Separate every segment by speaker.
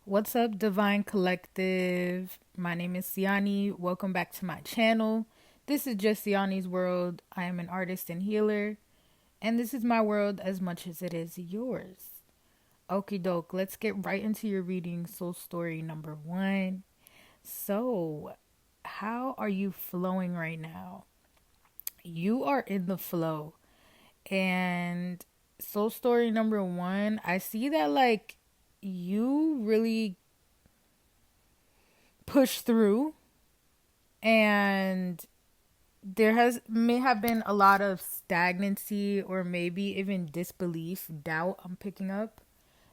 Speaker 1: What's up, Divine Collective? My name is Siani. Welcome back to my channel. This is just Siani's world. I am an artist and healer, and this is my world as much as it is yours. Okie doke, let's get right into your reading. Soul story number one. So, how are you flowing right now? You are in the flow. And soul story number one, I see that you really push through, and there has may have been a lot of stagnancy or maybe even disbelief, doubt. I'm picking up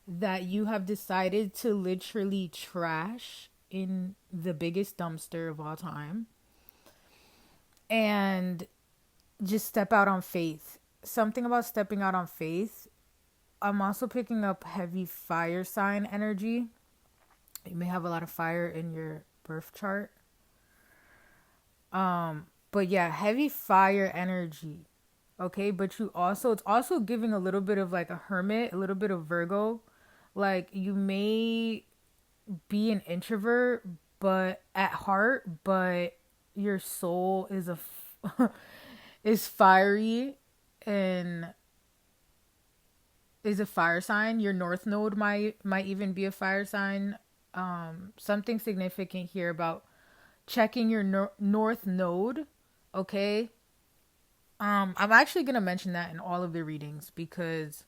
Speaker 1: that you have decided to literally trash in the biggest dumpster of all time and just step out on faith. Something about stepping out on faith. I'm also picking up heavy fire sign energy. You may have a lot of fire in your birth chart. But yeah, heavy fire energy. Okay, but it's also giving a little bit of like a hermit, a little bit of Virgo. Like you may be an introvert, but at heart, but your soul is fiery and is a fire sign. Your north node might even be a fire sign. Something significant here about checking your north node. Okay, I'm actually gonna mention that in all of the readings because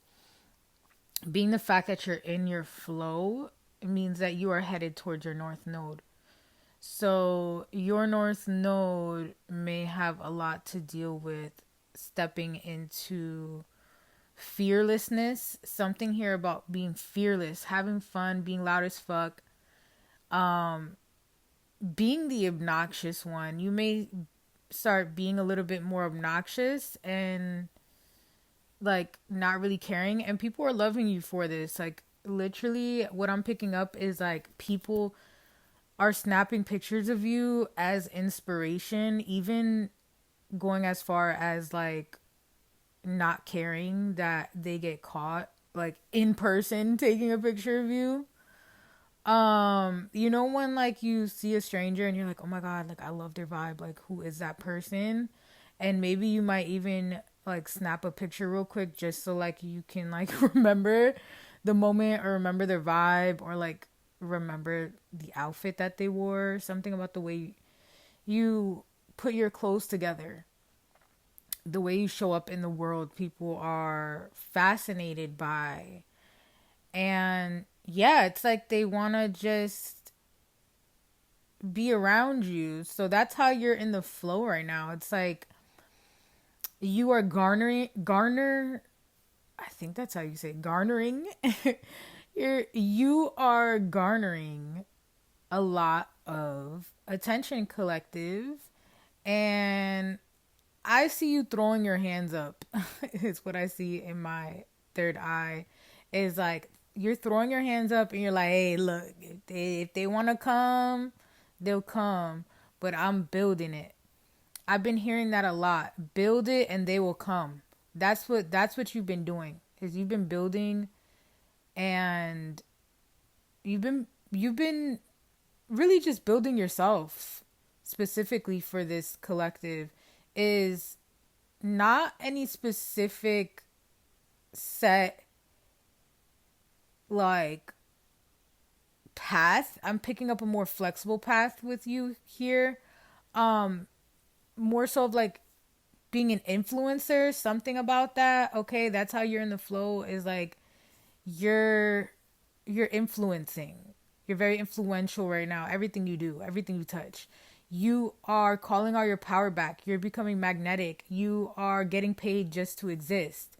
Speaker 1: being the fact that you're in your flow, it means that you are headed towards your north node. So your north node may have a lot to deal with stepping into fearlessness. Something here about being fearless, having fun, being loud as fuck, being the obnoxious one. You may start being a little bit more obnoxious and like not really caring, and people are loving you for this. Like literally what I'm picking up is like people are snapping pictures of you as inspiration, even going as far as like not caring that they get caught like in person taking a picture of you. You know when like you see a stranger and you're like, oh my god, like I love their vibe, like who is that person? And maybe you might even like snap a picture real quick just so like you can like remember the moment or remember their vibe or like remember the outfit that they wore. Something about the way you put your clothes together, the way you show up in the world, people are fascinated by. And yeah, it's like they want to just be around you. So that's how you're in the flow right now. It's like you are garner I think that's how you say it, garnering. You are garnering a lot of attention, collective, and I see you throwing your hands up. It's what I see in my third eye. Is like you're throwing your hands up and you're like, hey, look, if they want to come, they'll come. But I'm building it. I've been hearing that a lot. Build it and they will come. That's what you've been doing. Is you've been building, and you've been really just building yourself specifically for this collective. Is not any specific set like path. I'm picking up a more flexible path with you here. More so of like being an influencer, something about that. Okay, that's how you're in the flow, is like you're you're influencing. You're very influential right now. Everything you do, everything you touch. You are calling all your power back. You're becoming magnetic. You are getting paid just to exist.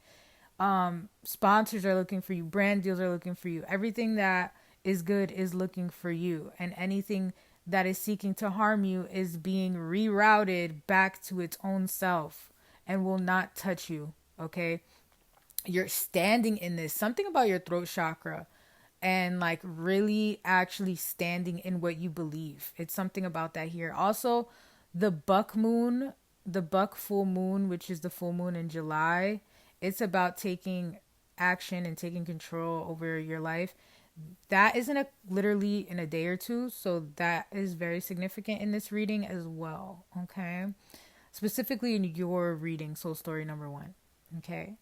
Speaker 1: Sponsors are looking for you. Brand deals are looking for you. Everything that is good is looking for you. And anything that is seeking to harm you is being rerouted back to its own self and will not touch you. Okay? You're standing in this. Something about your throat chakra and like really actually standing in what you believe. It's something about that here. Also, the buck moon, the buck full moon, which is the full moon in July, it's about taking action and taking control over your life. That isn't a literally in a day or two, so that is very significant in this reading as well. Okay, specifically in your reading, soul story number one. Okay,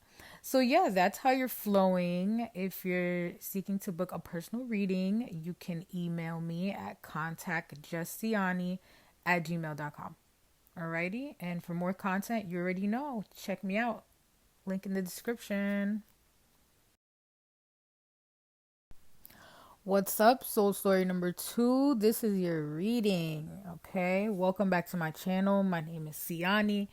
Speaker 1: so yeah, that's how you're flowing. If you're seeking to book a personal reading, you can email me at contactjustiani@gmail.com. Alrighty, and for more content, you already know, check me out. Link in the description. What's up, soul story number two? This is your reading. Okay, welcome back to my channel. My name is Siani,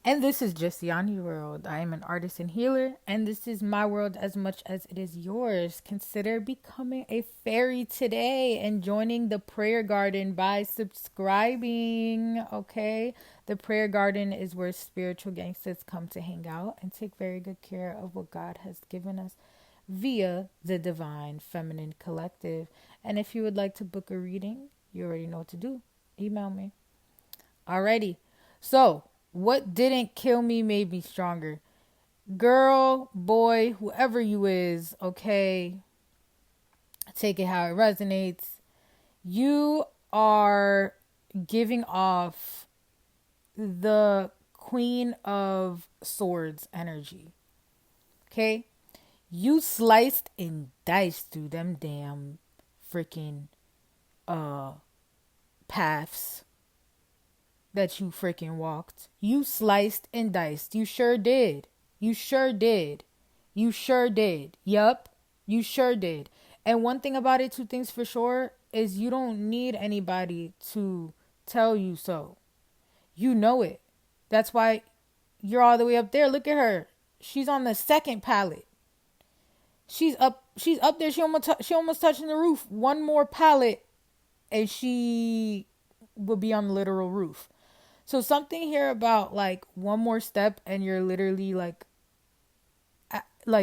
Speaker 1: and this is just Siani World. I am an artist and healer, and this is my world as much as it is yours. Consider becoming a fairy today and joining the prayer garden by subscribing. Okay, the prayer garden is where spiritual gangsters come to hang out and take very good care of what God has given us via the Divine Feminine Collective. And if you would like to book a reading, you already know what to do. Email me. Alrighty. So, what didn't kill me made me stronger. Girl, boy, whoever you is, okay, take it how it resonates. You are giving off the Queen of Swords energy. Okay? You sliced and diced through them damn freaking paths that you freaking walked. You sliced and diced. You sure did. You sure did. You sure did. Yup. You sure did. And one thing about it, two things for sure, is you don't need anybody to tell you so. You know it. That's why you're all the way up there. Look at her. She's on the second pallet. She's up there. She almost touching the roof. One more pallet and she will be on the literal roof. So something here about like one more step and you're literally like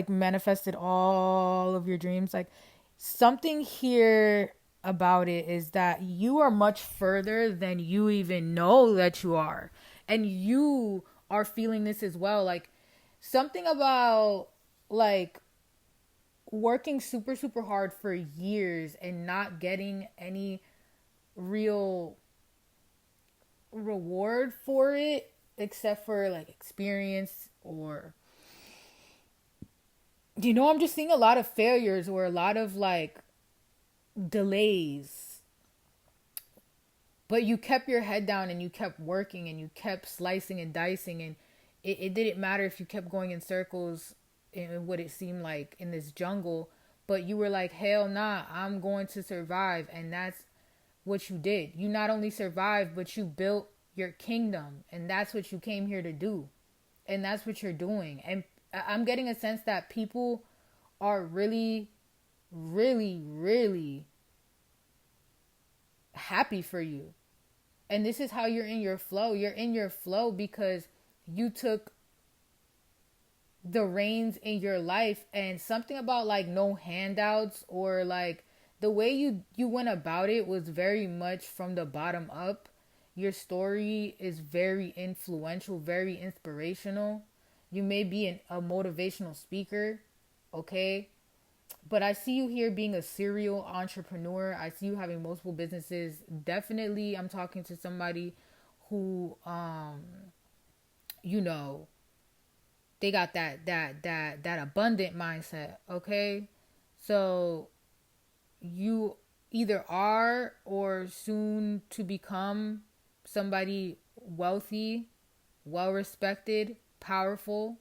Speaker 1: manifested all of your dreams. Like something here about it is that you are much further than you even know that you are. And you are feeling this as well. Like something about like working super super hard for years and not getting any real reward for it except for like experience, or I'm just seeing a lot of failures or a lot of like delays, but you kept your head down and you kept working and you kept slicing and dicing, and it didn't matter if you kept going in circles in what it seemed like in this jungle, but you were like, hell nah, I'm going to survive. And that's what you did. You not only survived, but you built your kingdom, and that's what you came here to do, and that's what you're doing. And I'm getting a sense that people are really really really happy for you. And this is how you're in your flow. You're in your flow because you took the reins in your life, and something about like no handouts, or like the way you went about it was very much from the bottom up. Your story is very influential, very inspirational. You may be a motivational speaker, okay, but I see you here being a serial entrepreneur. I see you having multiple businesses. Definitely I'm talking to somebody who you know, they got that abundant mindset, okay? So you either are or soon to become somebody wealthy, well respected, powerful,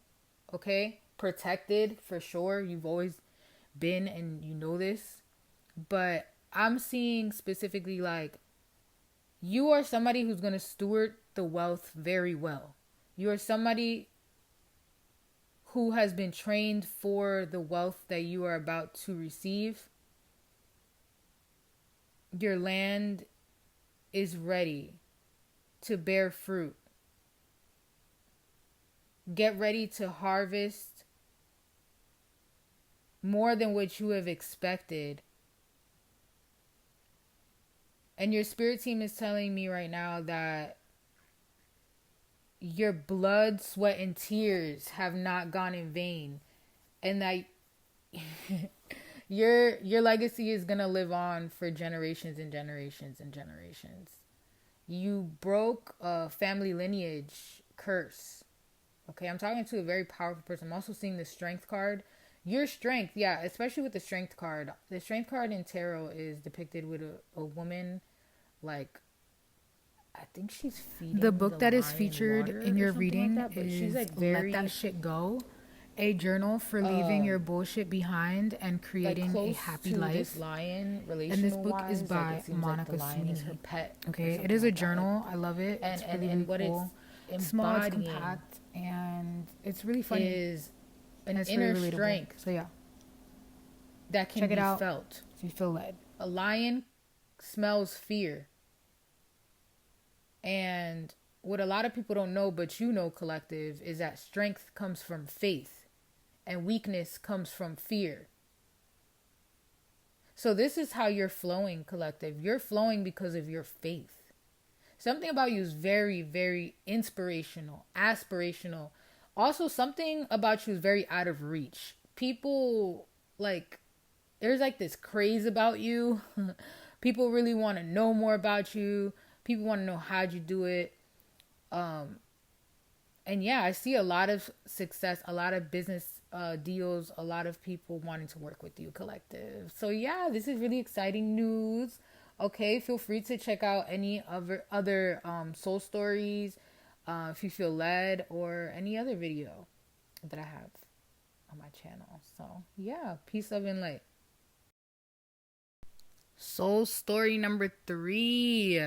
Speaker 1: okay? Protected for sure. You've always been, and you know this. But I'm seeing specifically like you are somebody who's going to steward the wealth very well. You are somebody who has been trained for the wealth that you are about to receive. Your land is ready to bear fruit. Get ready to harvest more than what you have expected. And your spirit team is telling me right now that your blood, sweat, and tears have not gone in vain. And that Your legacy is gonna live on for generations and generations and generations. You broke a family lineage curse. Okay, I'm talking to a very powerful person. I'm also seeing the strength card. Your strength, yeah, especially with the strength card. The strength card in tarot is depicted with a woman, like, I think she's feeding
Speaker 2: The book
Speaker 1: the
Speaker 2: that is
Speaker 1: lion
Speaker 2: featured
Speaker 1: water
Speaker 2: in
Speaker 1: or
Speaker 2: your
Speaker 1: something like
Speaker 2: reading
Speaker 1: that. But she's
Speaker 2: is
Speaker 1: like
Speaker 2: Let
Speaker 1: very
Speaker 2: That Shit Go, a journal for leaving your bullshit behind and
Speaker 1: like
Speaker 2: creating a
Speaker 1: close
Speaker 2: happy
Speaker 1: to this
Speaker 2: life.
Speaker 1: lion
Speaker 2: And this
Speaker 1: relational
Speaker 2: book is
Speaker 1: wise. Like
Speaker 2: by
Speaker 1: it seems like the
Speaker 2: Monica
Speaker 1: lion is her
Speaker 2: Sweeney.
Speaker 1: pet or
Speaker 2: Okay, it
Speaker 1: something
Speaker 2: is a
Speaker 1: like that. Like
Speaker 2: journal. I love it. It's really, really
Speaker 1: and what it's
Speaker 2: cool. It's small, it's
Speaker 1: embodying
Speaker 2: compact, and it's really funny.
Speaker 1: is
Speaker 2: And
Speaker 1: an
Speaker 2: it's
Speaker 1: inner
Speaker 2: really relatable.
Speaker 1: strength
Speaker 2: So yeah,
Speaker 1: that can
Speaker 2: check it
Speaker 1: be
Speaker 2: out
Speaker 1: felt.
Speaker 2: if you feel led.
Speaker 1: A lion smells fear. And what a lot of people don't know, but you know, collective, is that strength comes from faith and weakness comes from fear. So this is how you're flowing, collective. You're flowing because of your faith. Something about you is very, very inspirational, aspirational. Also, something about you is very out of reach. People, like, there's like this craze about you. People really want to know more about you. People want to know how'd you do it. And yeah, I see a lot of success, a lot of business deals, a lot of people wanting to work with you, collective. So yeah, this is really exciting news. Okay, feel free to check out any other soul stories if you feel led, or any other video that I have on my channel. So yeah, peace, love, and light. Soul story number 3.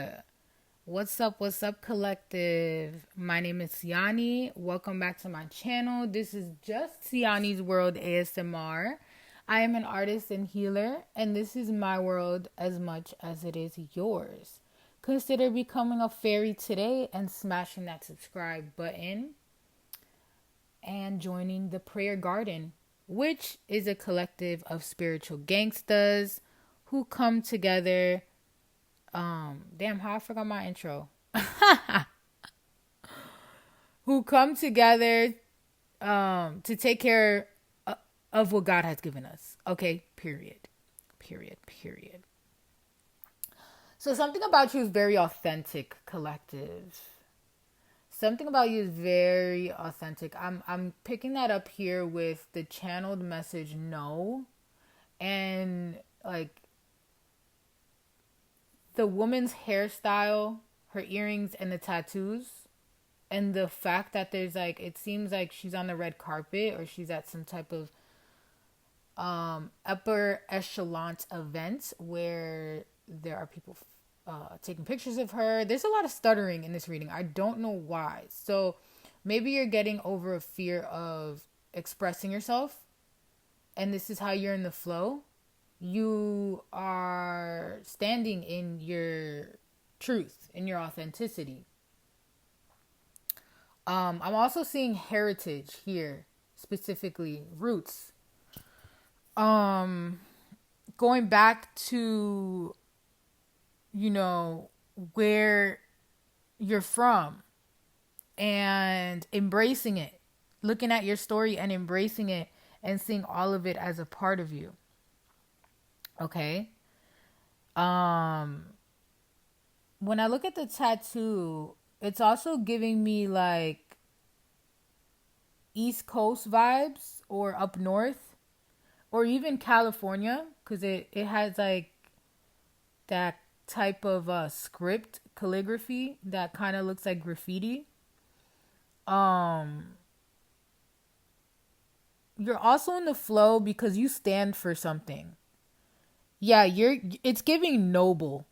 Speaker 1: What's up, collective? My name is Siani. Welcome back to my channel. This is just Siani's World ASMR. I am an artist and healer, and this is my world as much as it is yours. Consider becoming a fairy today and smashing that subscribe button and joining the Prayer Garden, which is a collective of spiritual gangstas who come together. Damn, how I forgot my intro. Who come together to take care of what God has given us. Okay, period. So something about you is very authentic, collective. Something about you is very authentic. I'm picking that up here with the channeled message no, and like the woman's hairstyle, her earrings, and the tattoos, and the fact that there's like, it seems like she's on the red carpet or she's at some type of upper echelon event where there are people taking pictures of her. There's a lot of stuttering in this reading. I don't know why. So maybe you're getting over a fear of expressing yourself, and this is how you're in the flow. You are standing in your truth, in your authenticity. I'm also seeing heritage here, specifically roots. Going back to, you know, where you're from and embracing it, looking at your story and embracing it and seeing all of it as a part of you. Okay. When I look at the tattoo, it's also giving me like East Coast vibes, or up north, or even California, because it has like that type of script calligraphy that kind of looks like graffiti. You're also in the flow because you stand for something. Yeah, it's giving noble.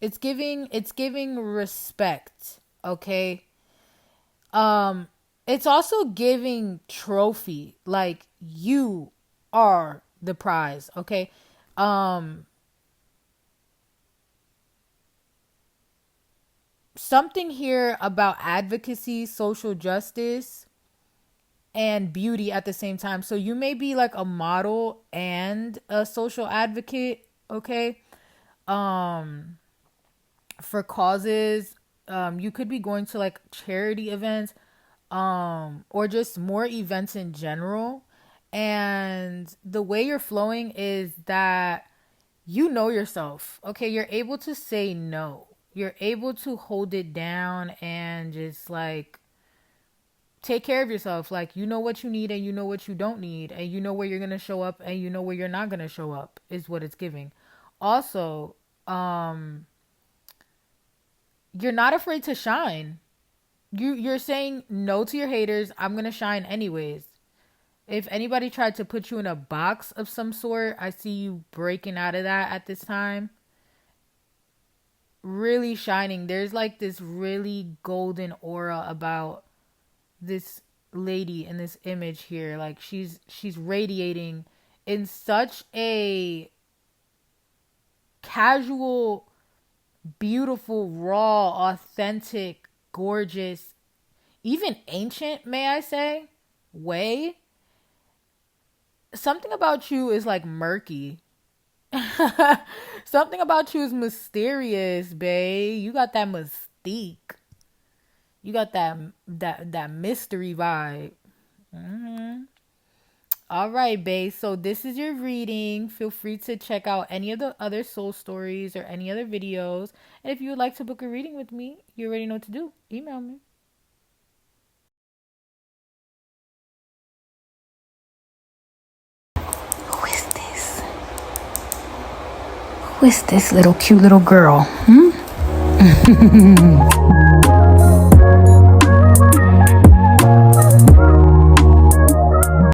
Speaker 1: It's giving respect, okay? It's also giving trophy, like you are the prize, okay? Something here about advocacy, social justice, and beauty at the same time. So you may be like a model and a social advocate, okay? For causes. You could be going to like charity events, or just more events in general. And the way you're flowing is that you know yourself. Okay, you're able to say no. You're able to hold it down and just like take care of yourself. Like, you know what you need and you know what you don't need, and you know where you're going to show up and you know where you're not going to show up, is what it's giving. Also, you're not afraid to shine. You're saying no to your haters. I'm going to shine anyways. If anybody tried to put you in a box of some sort, I see you breaking out of that at this time. Really shining. There's like this really golden aura about this lady in this image here. Like she's radiating in such a casual, beautiful, raw, authentic, gorgeous, even ancient, may I say, way. Something about you is like murky. Something about you is mysterious, babe. You got that mystique. You got that mystery vibe. All right, babe. So this is your reading. Feel free to check out any of the other soul stories or any other videos. And if you would like to book a reading with me, you already know what to do. Email me.
Speaker 2: Who is this? Who is this little cute little girl?